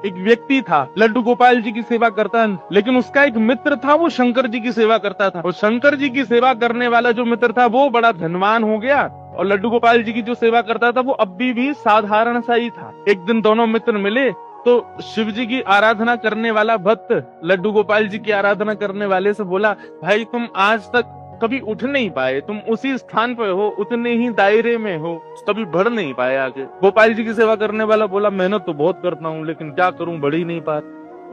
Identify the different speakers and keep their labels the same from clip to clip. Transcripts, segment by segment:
Speaker 1: एक व्यक्ति था, लड्डू गोपाल जी की सेवा करता, लेकिन उसका एक मित्र था, वो शंकर जी की सेवा करता था। और शंकर जी की सेवा करने वाला जो मित्र था वो बड़ा धनवान हो गया, और लड्डू गोपाल जी की जो सेवा करता था वो अभी भी साधारण सा ही था। एक दिन दोनों मित्र मिले तो शिव जी की आराधना करने वाला भक्त लड्डू गोपाल जी की आराधना करने वाले से बोला, भाई तुम आज तक कभी उठ नहीं पाए, तुम उसी स्थान पे हो, उतने ही दायरे में हो, कभी बढ़ नहीं पाए आगे। गोपाल जी की सेवा करने वाला बोला, मेहनत तो बहुत करता हूँ लेकिन क्या करूं, बढ़ ही नहीं पा।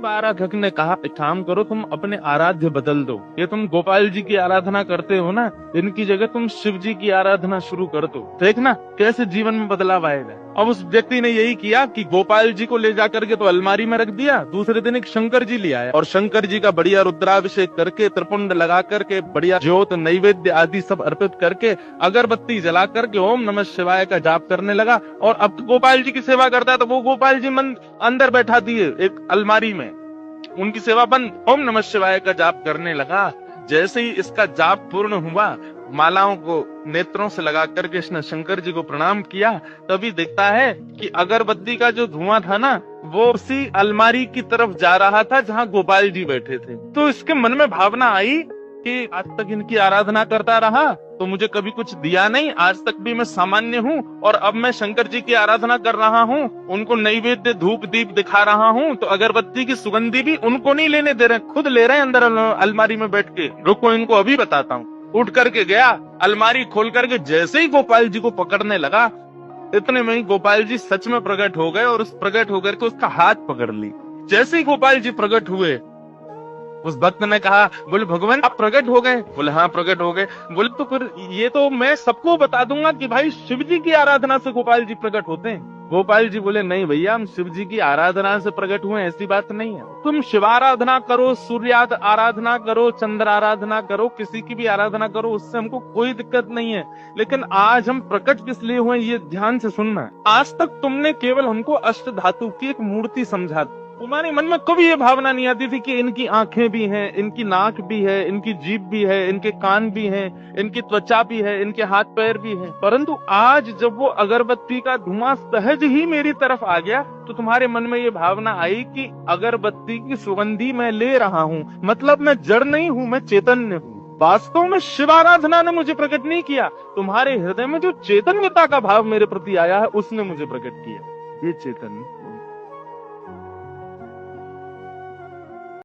Speaker 1: आराधक ने कहा, एक काम करो, तुम अपने आराध्य बदल दो। ये तुम गोपाल जी की आराधना करते हो ना, इनकी जगह तुम शिव जी की आराधना शुरू कर दो, देखना कैसे जीवन में बदलाव आएगा। अब उस व्यक्ति ने यही किया कि गोपाल जी को ले जाकर के तो अलमारी में रख दिया, दूसरे दिन एक शंकर जी ले आया और शंकर जी का बढ़िया रुद्राभिषेक करके, त्रिपुंड लगा करके, बढ़िया ज्योत नैवेद्य आदि सब अर्पित करके, अगरबत्ती जला करके ओम नमः शिवाय का जाप करने लगा। और अब तो गोपाल जी की सेवा करता है तो वो गोपाल जी मन अंदर बैठा दिए एक अलमारी में, उनकी सेवा बंद, ओम नमः शिवाय का जाप करने लगा। जैसे ही इसका जाप पूर्ण हुआ, मालाओं को नेत्रों से लगा करके इसने शंकर जी को प्रणाम किया, तभी देखता है कि अगरबत्ती का जो धुआं था ना, वो उसी अलमारी की तरफ जा रहा था जहां गोपाल जी बैठे थे। तो इसके मन में भावना आई कि आज तक इनकी आराधना करता रहा तो मुझे कभी कुछ दिया नहीं, आज तक भी मैं सामान्य हूँ, और अब मैं शंकर जी की आराधना कर रहा हूँ, उनको नैवेद्य धूप दीप दिखा रहा हूँ, तो अगरबत्ती की सुगंधी भी उनको नहीं लेने दे रहे, खुद ले रहे हैं अंदर अलमारी में बैठ के। रुको इनको अभी बताता हूँ। उठ करके गया, अलमारी खोल करके जैसे ही गोपाल जी को पकड़ने लगा, इतने में ही गोपाल जी सच में प्रकट हो गए और उस प्रकट होकर के उसका हाथ पकड़ ली। जैसे ही गोपाल जी प्रकट हुए, उस भक्त ने कहा, बोले भगवान आप प्रकट हो गए? बोले हाँ प्रकट हो गए। बोले तो फिर ये तो मैं सबको बता दूंगा कि भाई शिव जी की आराधना से गोपाल जी प्रकट होते हैं। गोपाल जी बोले, नहीं भैया, हम शिव जी की आराधना से प्रकट हुए, ऐसी बात नहीं है। तुम शिव आराधना करो, सूर्य आराधना करो, चंद्र आराधना करो, किसी की भी आराधना करो, उससे हमको कोई दिक्कत नहीं है, लेकिन आज हम प्रकट किस लिए हुए ये ध्यान से सुनना। आज तक तुमने केवल हमको अष्ट धातु की एक मूर्ति समझा, तुम्हारे मन में कभी ये भावना नहीं आती थी कि इनकी आंखें भी हैं, इनकी नाक भी है, इनकी जीभ भी है, इनके कान भी हैं, इनकी त्वचा भी है, इनके हाथ पैर भी हैं। परंतु आज जब वो अगरबत्ती का धुआं सहज ही मेरी तरफ आ गया तो तुम्हारे मन में ये भावना आई कि अगरबत्ती की सुगंधी मैं ले रहा हूँ, मतलब मैं जड़ नहीं हूँ, मैं चैतन्य हूँ। वास्तव में शिव आराधना ने मुझे प्रकट नहीं किया, तुम्हारे हृदय में जो चैतन्यता का भाव मेरे प्रति आया है उसने मुझे प्रकट किया। ये चैतन्य